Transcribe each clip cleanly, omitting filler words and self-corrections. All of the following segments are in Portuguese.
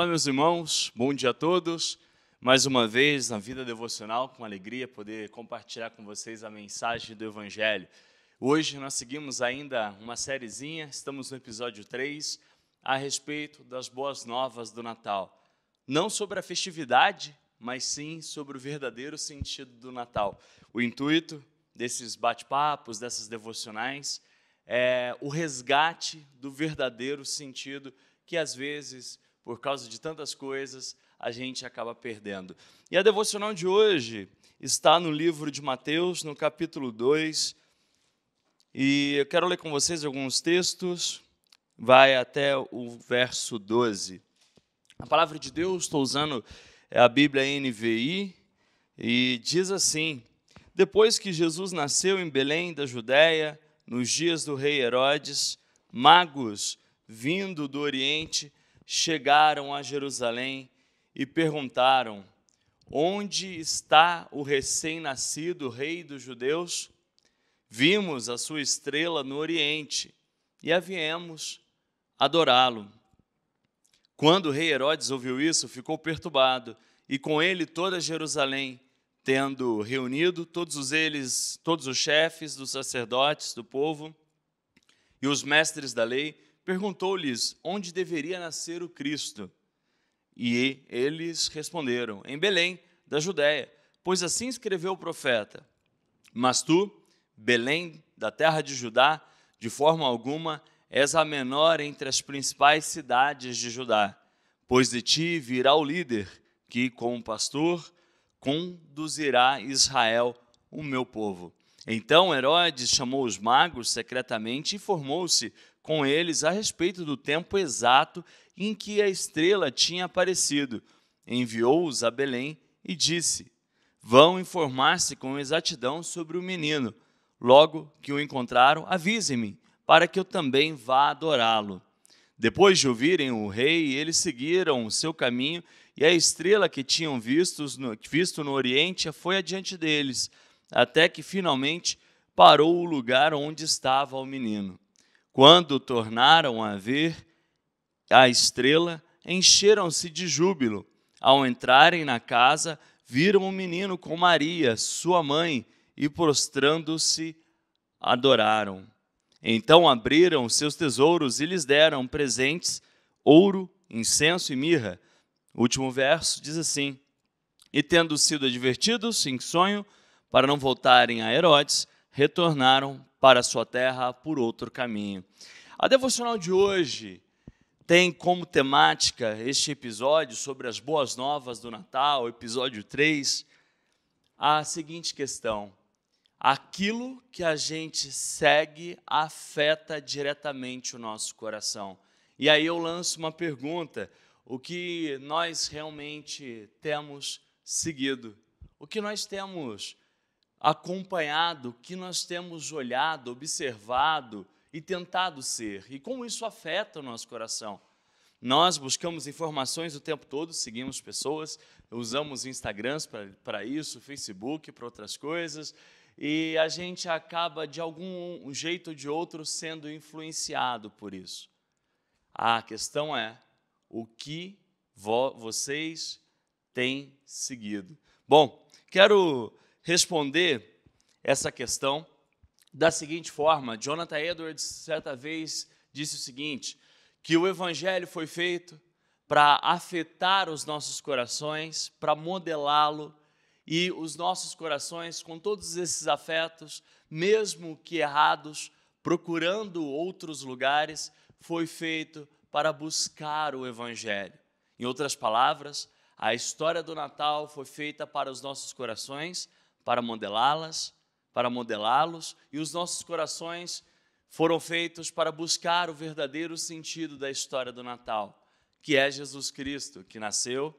Olá, meus irmãos, bom dia a todos. Mais uma vez, na vida devocional, com alegria, poder compartilhar com vocês a mensagem do Evangelho. Hoje nós seguimos ainda uma sériezinha, estamos no episódio 3, a respeito das boas novas do Natal. Não sobre a festividade, mas sim sobre o verdadeiro sentido do Natal. O intuito desses bate-papos, dessas devocionais, é o resgate do verdadeiro sentido que às vezes, por causa de tantas coisas, a gente acaba perdendo. E a devocional de hoje está no livro de Mateus, no capítulo 2, e eu quero ler com vocês alguns textos, vai até o verso 12. A palavra de Deus, estou usando a Bíblia NVI, e diz assim: depois que Jesus nasceu em Belém da Judéia, nos dias do rei Herodes, magos vindo do Oriente chegaram a Jerusalém e perguntaram: onde está o recém-nascido rei dos judeus? Vimos a sua estrela no Oriente e a viemos adorá-lo. Quando o rei Herodes ouviu isso, ficou perturbado, e com ele toda Jerusalém, tendo reunido todos os chefes dos sacerdotes do povo e os mestres da lei, perguntou-lhes onde deveria nascer o Cristo. E eles responderam: em Belém, da Judéia, pois assim escreveu o profeta. Mas tu, Belém, da terra de Judá, de forma alguma és a menor entre as principais cidades de Judá, pois de ti virá o líder, que, como pastor, conduzirá Israel, o meu povo. Então Herodes chamou os magos secretamente e informou-se com eles a respeito do tempo exato em que a estrela tinha aparecido. Enviou-os a Belém e disse: vão informar-se com exatidão sobre o menino. Logo que o encontraram, avisem-me, para que eu também vá adorá-lo. Depois de ouvirem o rei, eles seguiram o seu caminho, e a estrela que tinham visto no Oriente foi adiante deles, até que finalmente parou o lugar onde estava o menino. Quando tornaram a ver a estrela, encheram-se de júbilo. Ao entrarem na casa, viram o menino com Maria, sua mãe, e prostrando-se, adoraram. Então abriram seus tesouros e lhes deram presentes, ouro, incenso e mirra. O último verso diz assim: e tendo sido advertidos em sonho, para não voltarem a Herodes, retornaram para sua terra por outro caminho. A devocional de hoje tem como temática este episódio sobre as boas novas do Natal, episódio 3, a seguinte questão: aquilo que a gente segue afeta diretamente o nosso coração. E aí eu lanço uma pergunta: o que nós realmente temos seguido? O que nós temos acompanhado? O que nós temos olhado, observado e tentado ser? E como isso afeta o nosso coração? Nós buscamos informações o tempo todo, seguimos pessoas, usamos Instagrams para isso, Facebook para outras coisas, e a gente acaba, de algum jeito ou de outro, sendo influenciado por isso. A questão é: o que vocês têm seguido? Bom, quero responder essa questão da seguinte forma. Jonathan Edwards, certa vez, disse o seguinte: que o Evangelho foi feito para afetar os nossos corações, para modelá-lo, e os nossos corações, com todos esses afetos, mesmo que errados, procurando outros lugares, foi feito para buscar o Evangelho. Em outras palavras, a história do Natal foi feita para os nossos corações, para modelá-los, e os nossos corações foram feitos para buscar o verdadeiro sentido da história do Natal, que é Jesus Cristo, que nasceu,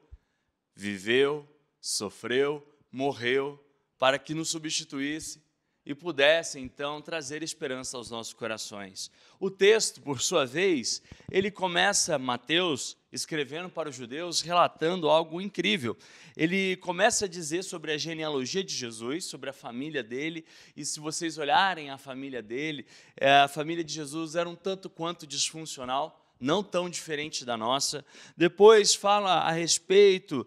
viveu, sofreu, morreu, para que nos substituísse e pudesse, então, trazer esperança aos nossos corações. O texto, por sua vez, ele começa, Mateus, escrevendo para os judeus, relatando algo incrível. Ele começa a dizer sobre a genealogia de Jesus, sobre a família dele, e se vocês olharem a família dele, a família de Jesus era um tanto quanto disfuncional, não tão diferente da nossa. Depois fala a respeito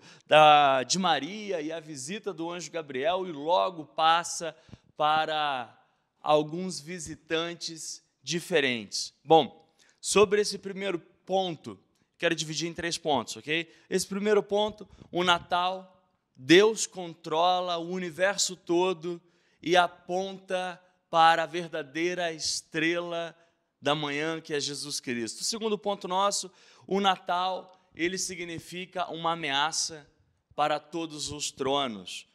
de Maria e a visita do anjo Gabriel, e logo passa para alguns visitantes diferentes. Bom, sobre esse primeiro ponto, quero dividir em 3 pontos, ok? Esse primeiro ponto, o Natal, Deus controla o universo todo e aponta para a verdadeira estrela da manhã, que é Jesus Cristo. O segundo ponto nosso, o Natal, ele significa uma ameaça para todos os tronos.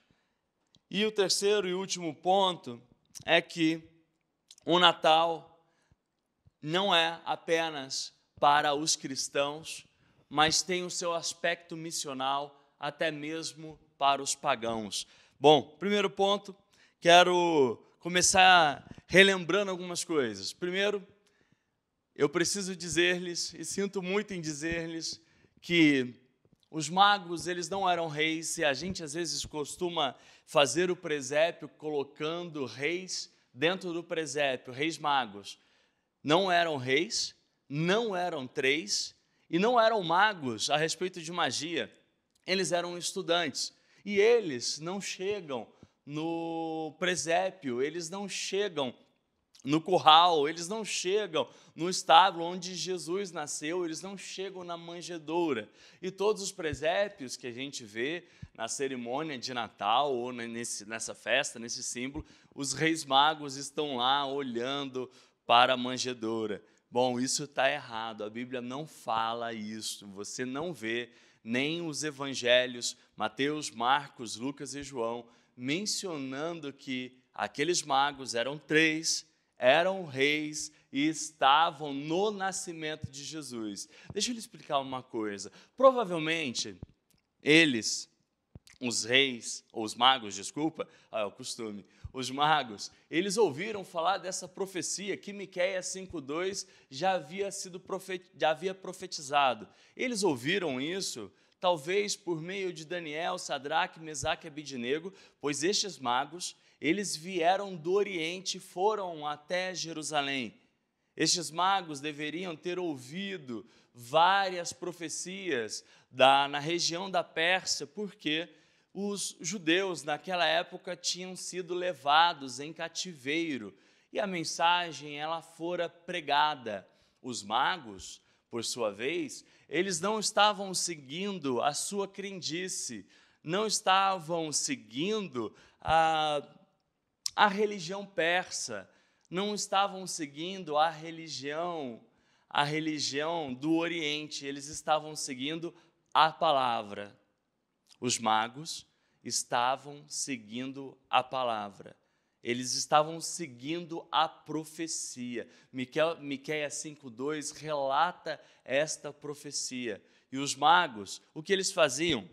E o terceiro e último ponto é que o Natal não é apenas para os cristãos, mas tem o seu aspecto missional até mesmo para os pagãos. Bom, primeiro ponto, quero começar relembrando algumas coisas. Primeiro, eu preciso dizer-lhes, e sinto muito em dizer-lhes, que os magos, eles não eram reis, e a gente às vezes costuma fazer o presépio colocando reis dentro do presépio, reis magos. Não eram reis, não eram 3, e não eram magos a respeito de magia. Eles eram estudantes, e eles não chegam no presépio, eles não chegam no curral, eles não chegam no estábulo onde Jesus nasceu, eles não chegam na manjedoura. E todos os presépios que a gente vê na cerimônia de Natal ou nessa festa, nesse símbolo, os reis magos estão lá olhando para a manjedoura. Bom, isso está errado, a Bíblia não fala isso, você não vê nem os evangelhos, Mateus, Marcos, Lucas e João, mencionando que aqueles magos eram 3, eram reis e estavam no nascimento de Jesus. Deixa eu lhe explicar uma coisa. Provavelmente, eles, os reis, ou os magos, desculpa, é o costume, os magos, eles ouviram falar dessa profecia que Miqueias 5:2 já havia profetizado. Eles ouviram isso, talvez por meio de Daniel, Sadraque, Mesaque e Abidnego, pois estes magos, eles vieram do Oriente e foram até Jerusalém. Estes magos deveriam ter ouvido várias profecias na região da Pérsia, porque os judeus naquela época tinham sido levados em cativeiro e a mensagem ela fora pregada. Os magos, por sua vez, eles não estavam seguindo a sua crendice, não estavam seguindo a religião persa, não estavam seguindo a religião do Oriente, eles estavam seguindo a palavra. Os magos estavam seguindo a palavra, eles estavam seguindo a profecia. Miqueias 5:2 relata esta profecia. E os magos, o que eles faziam?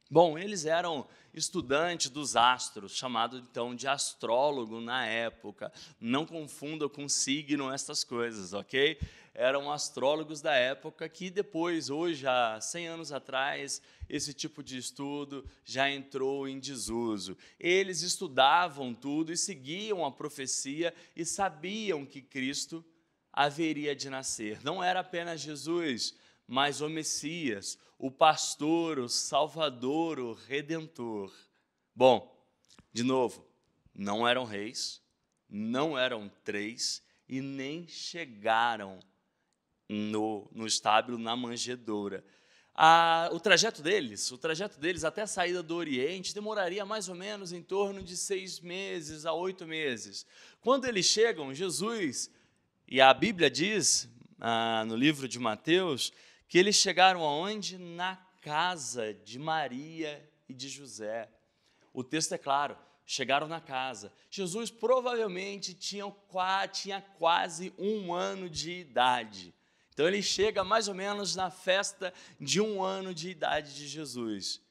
Bom, eles eram estudantes dos astros, chamado então de astrólogo na época. Não confunda com signo essas coisas, ok? Eram astrólogos da época que depois, hoje, há 100 anos atrás, esse tipo de estudo já entrou em desuso. Eles estudavam tudo e seguiam a profecia e sabiam que Cristo haveria de nascer. Não era apenas Jesus, mas o Messias, o pastor, o Salvador, o Redentor. Bom, de novo, não eram reis, não eram 3 e nem chegaram no estábulo, na manjedoura. O trajeto deles até a saída do Oriente demoraria mais ou menos em torno de 6 meses a 8 meses. Quando eles chegam, Jesus, e a Bíblia diz, no livro de Mateus, que eles chegaram aonde? Na casa de Maria e de José. O texto é claro, chegaram na casa. Jesus provavelmente tinha quase 1 ano de idade. Então ele chega mais ou menos na festa de 1 ano de idade de Jesus.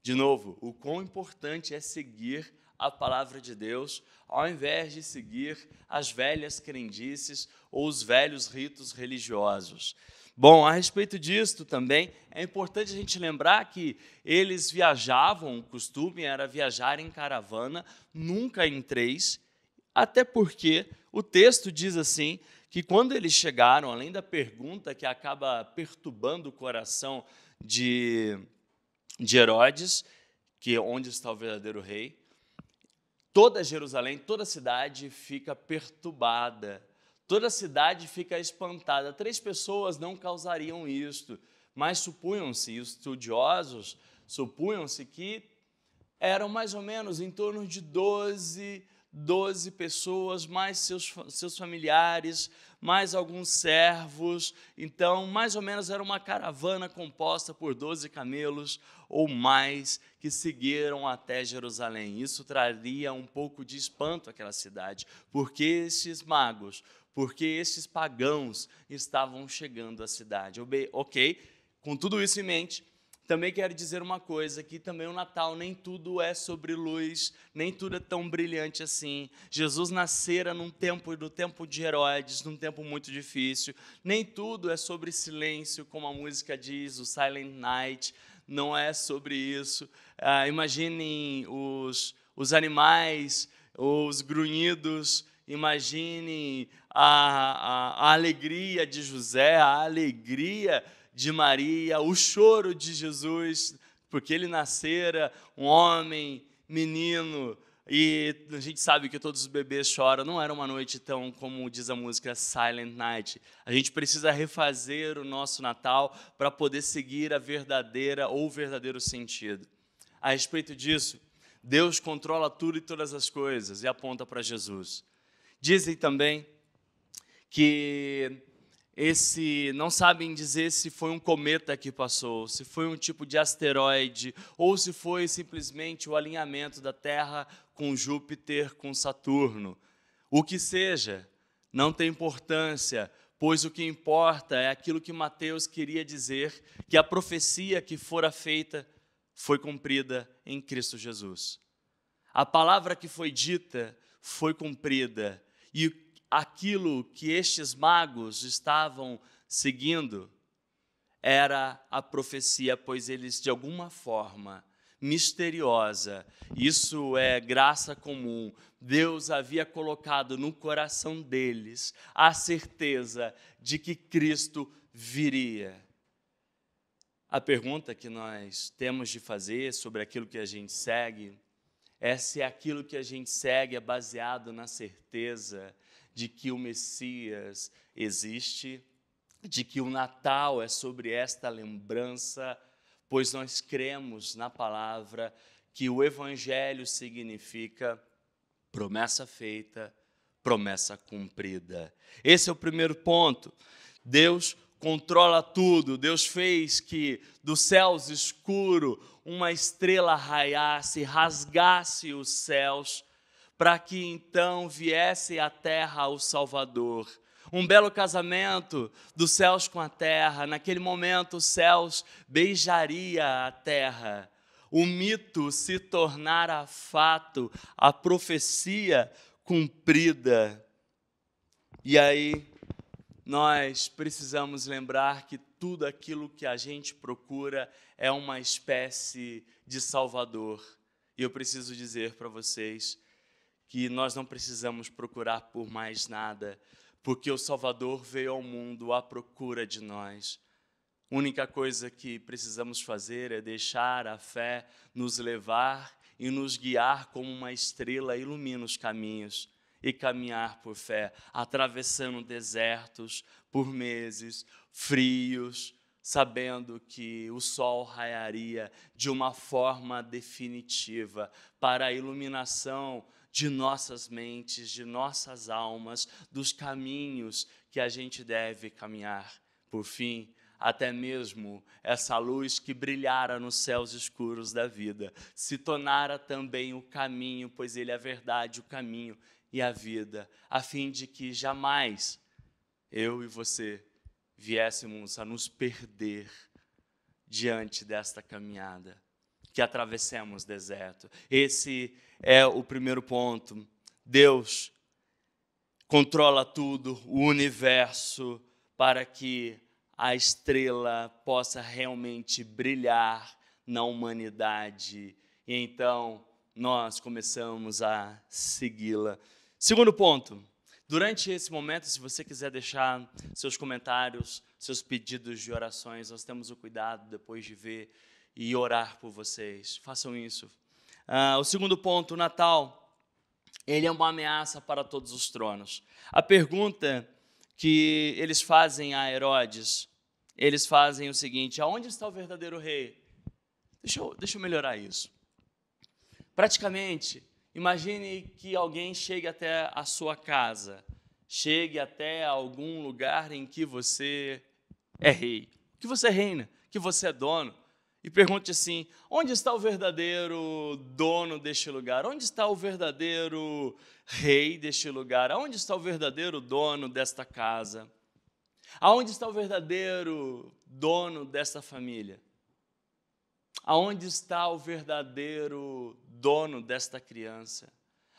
De novo, o quão importante é seguir a palavra de Deus, ao invés de seguir as velhas crendices ou os velhos ritos religiosos. Bom, a respeito disto também, é importante a gente lembrar que eles viajavam, o costume era viajar em caravana, nunca em 3, até porque o texto diz assim, que quando eles chegaram, além da pergunta que acaba perturbando o coração de Herodes, que é onde está o verdadeiro rei, toda Jerusalém, toda a cidade fica perturbada, toda a cidade fica espantada. 3 pessoas não causariam isto, mas supunham-se, estudiosos supunham-se que eram mais ou menos em torno de 12 pessoas, mais seus familiares, mais alguns servos. Então, mais ou menos era uma caravana composta por 12 camelos ou mais que seguiram até Jerusalém. Isso traria um pouco de espanto àquela cidade, porque esses magos, porque esses pagãos estavam chegando à cidade. Ok, com tudo isso em mente, também quero dizer uma coisa, que também o Natal nem tudo é sobre luz, nem tudo é tão brilhante assim. Jesus nascera no tempo de Herodes, num tempo muito difícil. Nem tudo é sobre silêncio, como a música diz, o Silent Night, não é sobre isso. Imaginem os animais, os grunhidos, imaginem a alegria de José, a alegria de Maria, o choro de Jesus, porque ele nascera um homem, menino, e a gente sabe que todos os bebês choram. Não era uma noite tão, como diz a música, Silent Night. A gente precisa refazer o nosso Natal para poder seguir a verdadeira ou o verdadeiro sentido. A respeito disso, Deus controla tudo e todas as coisas e aponta para Jesus. Dizem também que não sabem dizer se foi um cometa que passou, se foi um tipo de asteroide, ou se foi simplesmente o alinhamento da Terra com Júpiter, com Saturno. O que seja, não tem importância, pois o que importa é aquilo que Mateus queria dizer, que a profecia que fora feita foi cumprida em Cristo Jesus. A palavra que foi dita foi cumprida, e aquilo que estes magos estavam seguindo era a profecia, pois eles, de alguma forma misteriosa, isso é graça comum, Deus havia colocado no coração deles a certeza de que Cristo viria. A pergunta que nós temos de fazer sobre aquilo que a gente segue é se aquilo que a gente segue é baseado na certeza de que o Messias existe, de que o Natal é sobre esta lembrança, pois nós cremos na palavra que o Evangelho significa promessa feita, promessa cumprida. Esse é o primeiro ponto. Deus controla tudo. Deus fez que dos céus escuro uma estrela raiasse, rasgasse os céus, para que então viesse à terra o Salvador. Um belo casamento dos céus com a terra. Naquele momento os céus beijaria a terra. O mito se tornara fato, a profecia cumprida. E aí nós precisamos lembrar que tudo aquilo que a gente procura é uma espécie de Salvador. E eu preciso dizer para vocês que nós não precisamos procurar por mais nada, porque o Salvador veio ao mundo à procura de nós. A única coisa que precisamos fazer é deixar a fé nos levar e nos guiar como uma estrela ilumina os caminhos, e caminhar por fé, atravessando desertos por meses, frios, sabendo que o sol raiaria de uma forma definitiva para a iluminação de nossas mentes, de nossas almas, dos caminhos que a gente deve caminhar. Por fim, até mesmo essa luz que brilhara nos céus escuros da vida, se tornara também o caminho, pois Ele é a verdade, o caminho e a vida, a fim de que jamais eu e você viéssemos a nos perder diante desta caminhada, que atravessemos deserto. Esse é o primeiro ponto. Deus controla tudo, o universo, para que a estrela possa realmente brilhar na humanidade. E então nós começamos a segui-la. Segundo ponto, Durante esse momento, se você quiser deixar seus comentários, seus pedidos de orações, nós temos o cuidado depois de ver e orar por vocês. Façam isso. O segundo ponto, o Natal, ele é uma ameaça para todos os tronos. A pergunta que eles fazem a Herodes, eles fazem o seguinte: aonde está o verdadeiro rei? Deixa eu melhorar isso. Praticamente, imagine que alguém chegue até a sua casa, chegue até algum lugar em que você é rei, que você reina, que você é dono, e pergunte assim: onde está o verdadeiro dono deste lugar? Onde está o verdadeiro rei deste lugar? Aonde está o verdadeiro dono desta casa? Aonde está o verdadeiro dono desta família? Aonde está o verdadeiro dono desta criança?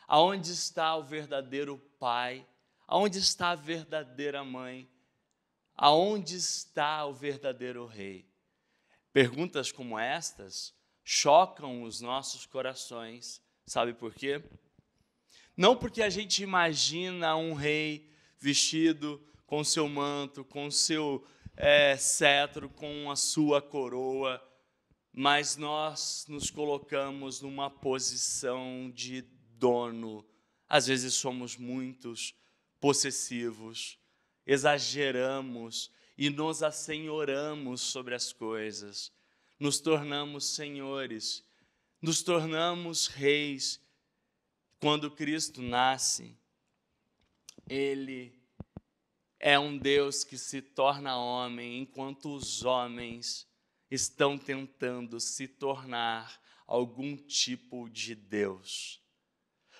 Aonde está o verdadeiro pai? Aonde está a verdadeira mãe? Aonde está o verdadeiro rei? Perguntas como estas chocam os nossos corações. Sabe por quê? Não porque a gente imagina um rei vestido com seu manto, com seu cetro, com a sua coroa, mas nós nos colocamos numa posição de dono. Às vezes somos muitos possessivos, exageramos e nos assenhoramos sobre as coisas, nos tornamos senhores, nos tornamos reis. Quando Cristo nasce, Ele é um Deus que se torna homem, enquanto os homens estão tentando se tornar algum tipo de Deus.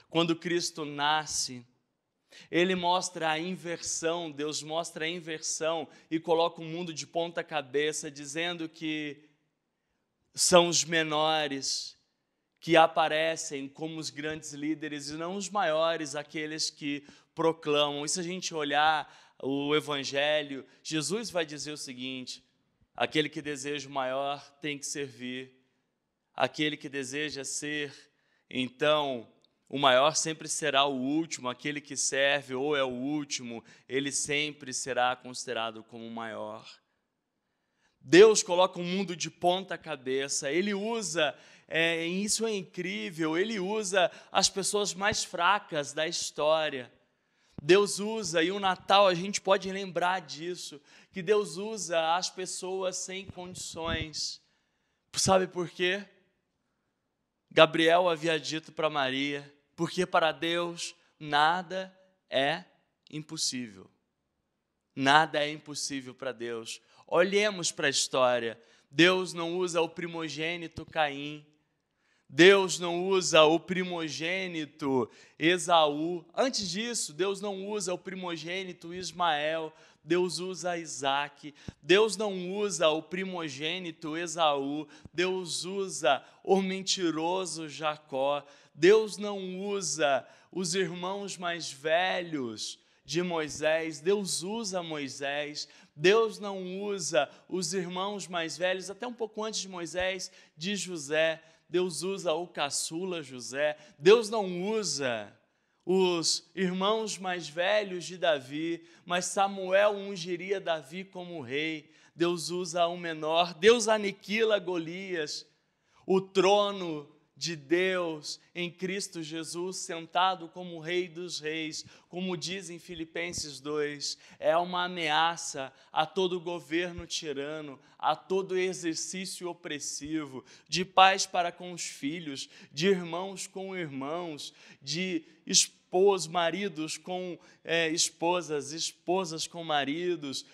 Quando Cristo nasce, Ele mostra a inversão, Deus mostra a inversão e coloca o mundo de ponta cabeça, dizendo que são os menores que aparecem como os grandes líderes e não os maiores, aqueles que proclamam. E se a gente olhar o Evangelho, Jesus vai dizer o seguinte: aquele que deseja o maior tem que servir. Aquele que deseja ser, então, o maior sempre será o último. Aquele que serve ou é o último, ele sempre será considerado como o maior. Deus coloca o mundo de ponta cabeça. Ele usa, isso é incrível, Ele usa as pessoas mais fracas da história. Deus usa, e o Natal a gente pode lembrar disso, que Deus usa as pessoas sem condições. Sabe por quê? Gabriel havia dito para Maria: porque para Deus nada é impossível. Nada é impossível para Deus. Olhemos para a história. Deus não usa o primogênito Caim. Deus não usa o primogênito Esaú. Antes disso, Deus não usa o primogênito Ismael. Deus usa Isaac. Deus não usa o primogênito Esaú. Deus usa o mentiroso Jacó. Deus não usa os irmãos mais velhos de Moisés. Deus usa Moisés. Deus não usa os irmãos mais velhos, até um pouco antes de Moisés, de José. Deus usa o caçula José. Deus não usa os irmãos mais velhos de Davi, mas Samuel ungiria Davi como rei. Deus usa o menor. Deus aniquila Golias. O trono de Deus em Cristo Jesus, sentado como Rei dos Reis, como diz em Filipenses 2, é uma ameaça a todo governo tirano, a todo exercício opressivo, de pais para com os filhos, de irmãos com irmãos, de maridos com esposas, esposas com maridos,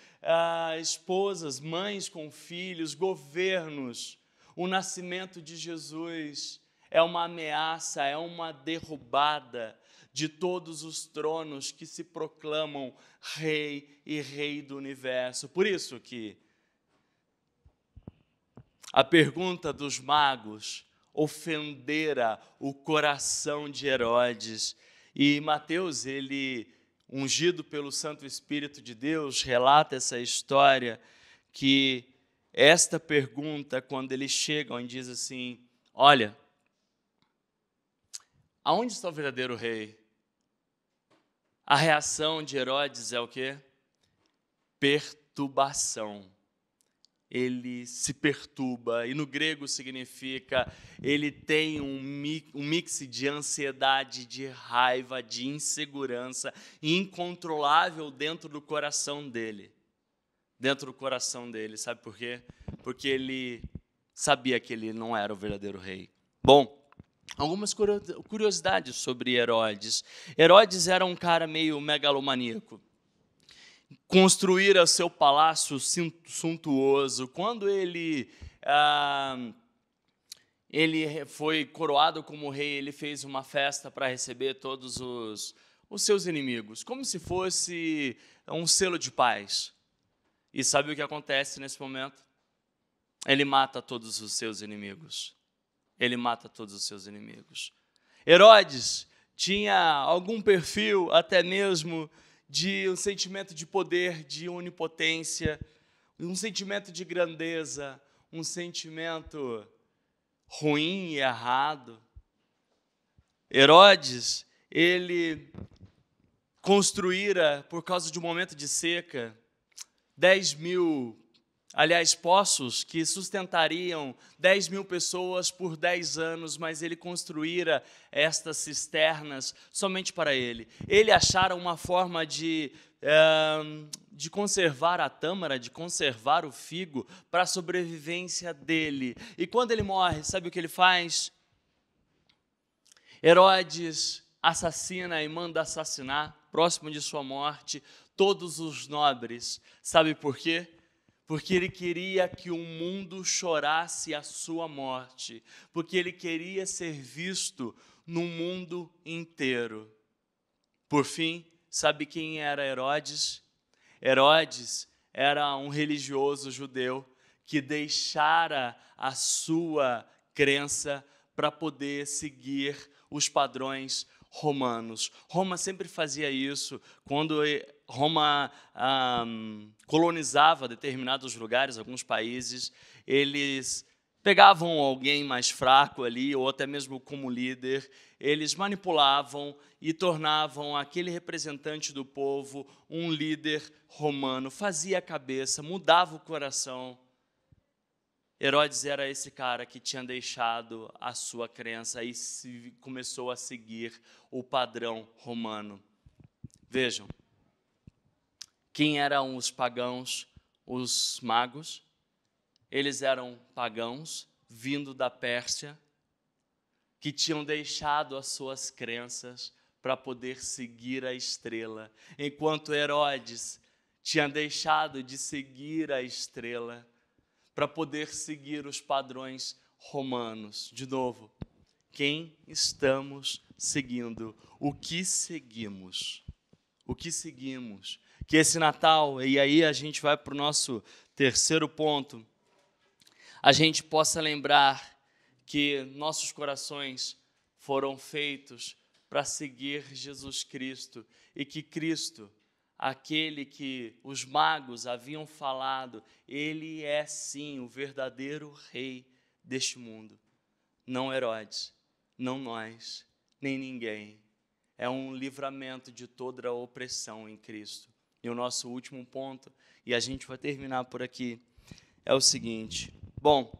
esposas, mães com filhos, governos. O nascimento de Jesus é uma ameaça, é uma derrubada de todos os tronos que se proclamam rei e rei do universo. Por isso que a pergunta dos magos ofendera o coração de Herodes. E Mateus, ele, ungido pelo Santo Espírito de Deus, relata essa história, que esta pergunta, quando eles chegam e diz assim: olha, aonde está o verdadeiro rei? A reação de Herodes é o quê? Perturbação. Ele se perturba, e no grego significa, ele tem um mix de ansiedade, de raiva, de insegurança, incontrolável dentro do coração dele. Dentro do coração dele, sabe por quê? Porque ele sabia que ele não era o verdadeiro rei. Bom, algumas curiosidades sobre Herodes. Herodes era um cara meio megalomaníaco. Construíra seu palácio suntuoso. Quando ele foi coroado como rei, ele fez uma festa para receber todos os seus inimigos, como se fosse um selo de paz. E sabe o que acontece nesse momento? Ele mata todos os seus inimigos. Ele mata todos os seus inimigos. Herodes tinha algum perfil até mesmo de um sentimento de poder, de onipotência, um sentimento de grandeza, um sentimento ruim e errado. Herodes, ele construíra, por causa de um momento de seca, 10.000, poços que sustentariam 10.000 pessoas por 10 anos, mas ele construíra estas cisternas somente para ele. Ele achara uma forma de conservar a tâmara, de conservar o figo para a sobrevivência dele. E quando ele morre, sabe o que ele faz? Herodes assassina e manda assassinar, próximo de sua morte, todos os nobres. Sabe por quê? Porque ele queria que o mundo chorasse a sua morte, porque ele queria ser visto no mundo inteiro. Por fim, sabe quem era Herodes? Herodes era um religioso judeu que deixara a sua crença para poder seguir os padrões romanos. Roma sempre fazia isso. Quando Roma colonizava determinados lugares, alguns países, eles pegavam alguém mais fraco ali, ou até mesmo como líder, eles manipulavam e tornavam aquele representante do povo um líder romano, fazia a cabeça, mudava o coração. Herodes era esse cara que tinha deixado a sua crença e começou a seguir o padrão romano. Vejam, quem eram os pagãos, os magos? Eles eram pagãos, vindo da Pérsia, que tinham deixado as suas crenças para poder seguir a estrela, enquanto Herodes tinha deixado de seguir a estrela para poder seguir os padrões romanos. De novo, quem estamos seguindo? O que seguimos? O que seguimos? Que esse Natal, e aí a gente vai para o nosso terceiro ponto, a gente possa lembrar que nossos corações foram feitos para seguir Jesus Cristo e que Cristo, aquele que os magos haviam falado, ele é sim o verdadeiro rei deste mundo. Não Herodes, não nós, nem ninguém. É um livramento de toda a opressão em Cristo. E o nosso último ponto, e a gente vai terminar por aqui, é o seguinte. Bom,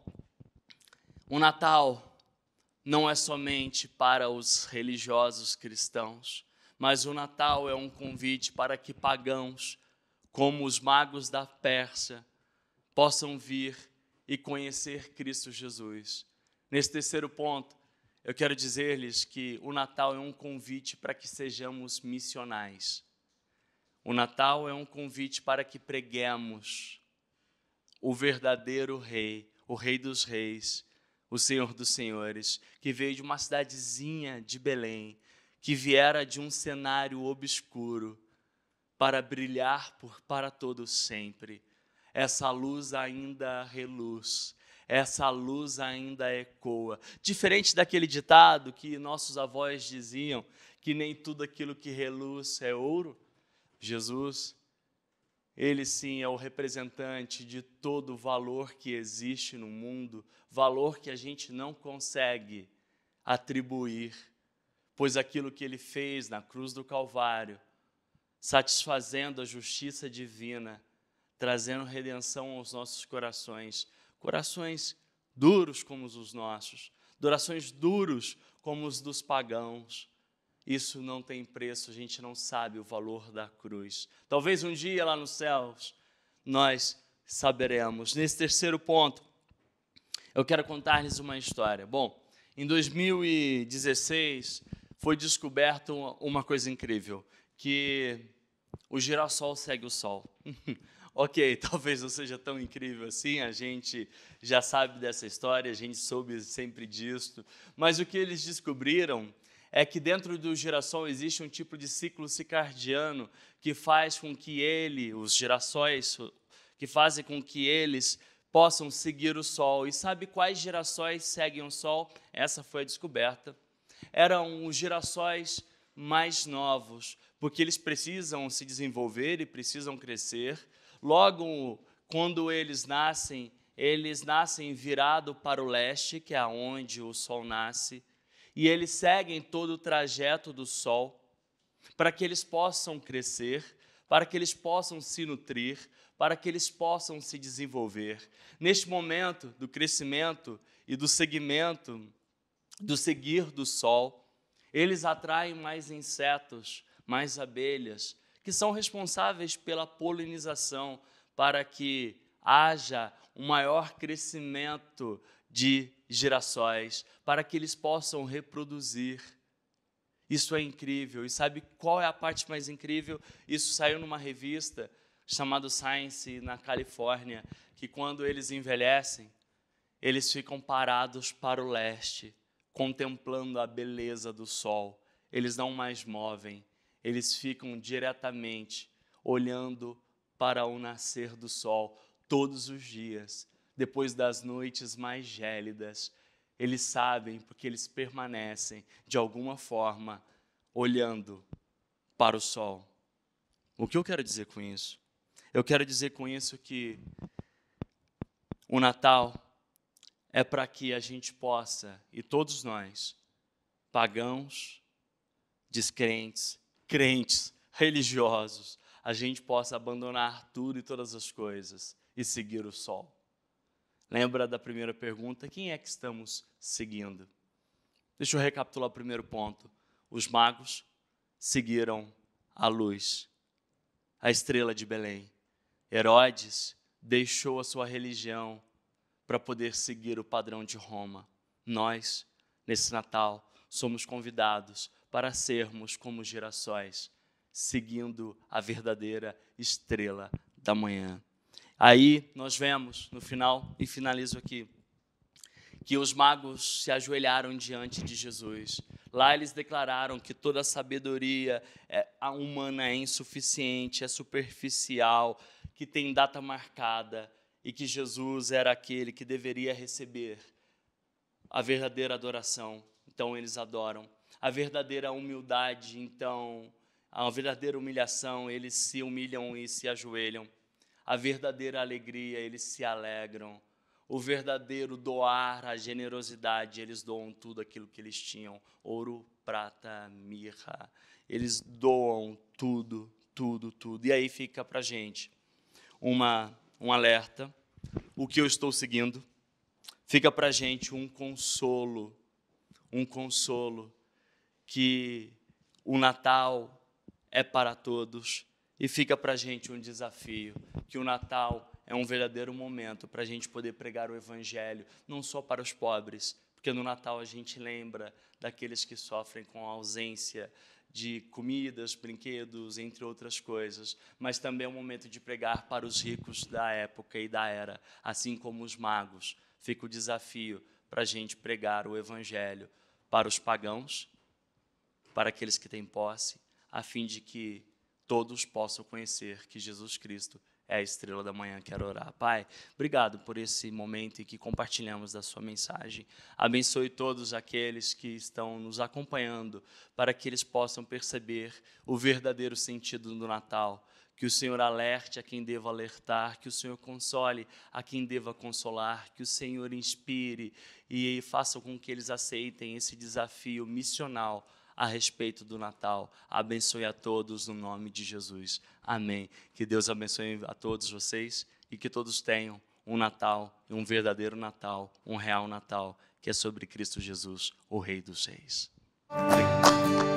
o Natal não é somente para os religiosos cristãos, mas o Natal é um convite para que pagãos, como os magos da Pérsia, possam vir e conhecer Cristo Jesus. Nesse terceiro ponto, eu quero dizer-lhes que o Natal é um convite para que sejamos missionais. O Natal é um convite para que preguemos o verdadeiro rei, o Rei dos Reis, o Senhor dos Senhores, que veio de uma cidadezinha de Belém, que viera de um cenário obscuro para brilhar para todo sempre. Essa luz ainda reluz, essa luz ainda ecoa. Diferente daquele ditado que nossos avós diziam, que nem tudo aquilo que reluz é ouro, Jesus, ele sim é o representante de todo o valor que existe no mundo, valor que a gente não consegue atribuir, pois aquilo que ele fez na cruz do Calvário satisfazendo a justiça divina, trazendo redenção aos nossos corações, corações duros como os nossos, corações duros como os dos pagãos. Isso não tem preço, a gente não sabe o valor da cruz. Talvez um dia lá nos céus nós saberemos. Nesse terceiro ponto, eu quero contar-lhes uma história. Bom, em 2016 foi descoberto uma coisa incrível, que o girassol segue o sol. Ok, talvez não seja tão incrível assim, a gente já sabe dessa história, a gente soube sempre disso, mas o que eles descobriram é que dentro do girassol existe um tipo de ciclo circadiano que faz com que os girassóis, que fazem com que eles possam seguir o sol. E sabe quais girassóis seguem o sol? Essa foi a descoberta. Eram os girassóis mais novos, porque eles precisam se desenvolver e precisam crescer. Logo, quando eles nascem virado para o leste, que é onde o sol nasce, e eles seguem todo o trajeto do sol, para que eles possam crescer, para que eles possam se nutrir, para que eles possam se desenvolver. Neste momento do crescimento e do segmento, do seguir do sol, eles atraem mais insetos, mais abelhas, que são responsáveis pela polinização, para que haja um maior crescimento de girassóis, para que eles possam reproduzir. Isso é incrível. E sabe qual é a parte mais incrível? Isso saiu numa revista chamada Science, na Califórnia, que quando eles envelhecem, eles ficam parados para o leste, contemplando a beleza do sol. Eles não mais movem, eles ficam diretamente olhando para o nascer do sol todos os dias, depois das noites mais gélidas. Eles sabem porque eles permanecem, de alguma forma, olhando para o sol. O que eu quero dizer com isso? Eu quero dizer com isso que o Natal é para que a gente possa, e todos nós, pagãos, descrentes, crentes, religiosos, a gente possa abandonar tudo e todas as coisas e seguir o sol. Lembra da primeira pergunta? Quem é que estamos seguindo? Deixa eu recapitular o primeiro ponto. Os magos seguiram a luz, a estrela de Belém. Herodes deixou a sua religião para poder seguir o padrão de Roma. Nós, nesse Natal, somos convidados para sermos como girassóis, seguindo a verdadeira estrela da manhã. Aí nós vemos, no final, e finalizo aqui, que os magos se ajoelharam diante de Jesus. Lá eles declararam que toda a sabedoria humana é insuficiente, é superficial, que tem data marcada, e que Jesus era aquele que deveria receber a verdadeira adoração. Então eles adoram. A verdadeira humildade, então, a verdadeira humilhação, eles se humilham e se ajoelham. A verdadeira alegria, eles se alegram. O verdadeiro doar, a generosidade, eles doam tudo aquilo que eles tinham. Ouro, prata, mirra. Eles doam tudo, tudo, tudo. E aí fica para a gente um alerta. O que eu estou seguindo? Fica para a gente um consolo que o Natal é para todos. E fica para a gente um desafio, que o Natal é um verdadeiro momento para a gente poder pregar o Evangelho, não só para os pobres, porque no Natal a gente lembra daqueles que sofrem com a ausência de comidas, brinquedos, entre outras coisas, mas também é um momento de pregar para os ricos da época e da era, assim como os magos. Fica o desafio para a gente pregar o Evangelho para os pagãos, para aqueles que têm posse, a fim de que todos possam conhecer que Jesus Cristo é a estrela da manhã. Quero orar. Pai, obrigado por esse momento em que compartilhamos da sua mensagem. Abençoe todos aqueles que estão nos acompanhando, para que eles possam perceber o verdadeiro sentido do Natal. Que o Senhor alerte a quem deva alertar, que o Senhor console a quem deva consolar, que o Senhor inspire e faça com que eles aceitem esse desafio missional a respeito do Natal. Abençoe a todos no nome de Jesus. Amém. Que Deus abençoe a todos vocês e que todos tenham um Natal, um verdadeiro Natal, um real Natal, que é sobre Cristo Jesus, o Rei dos Reis. Obrigado.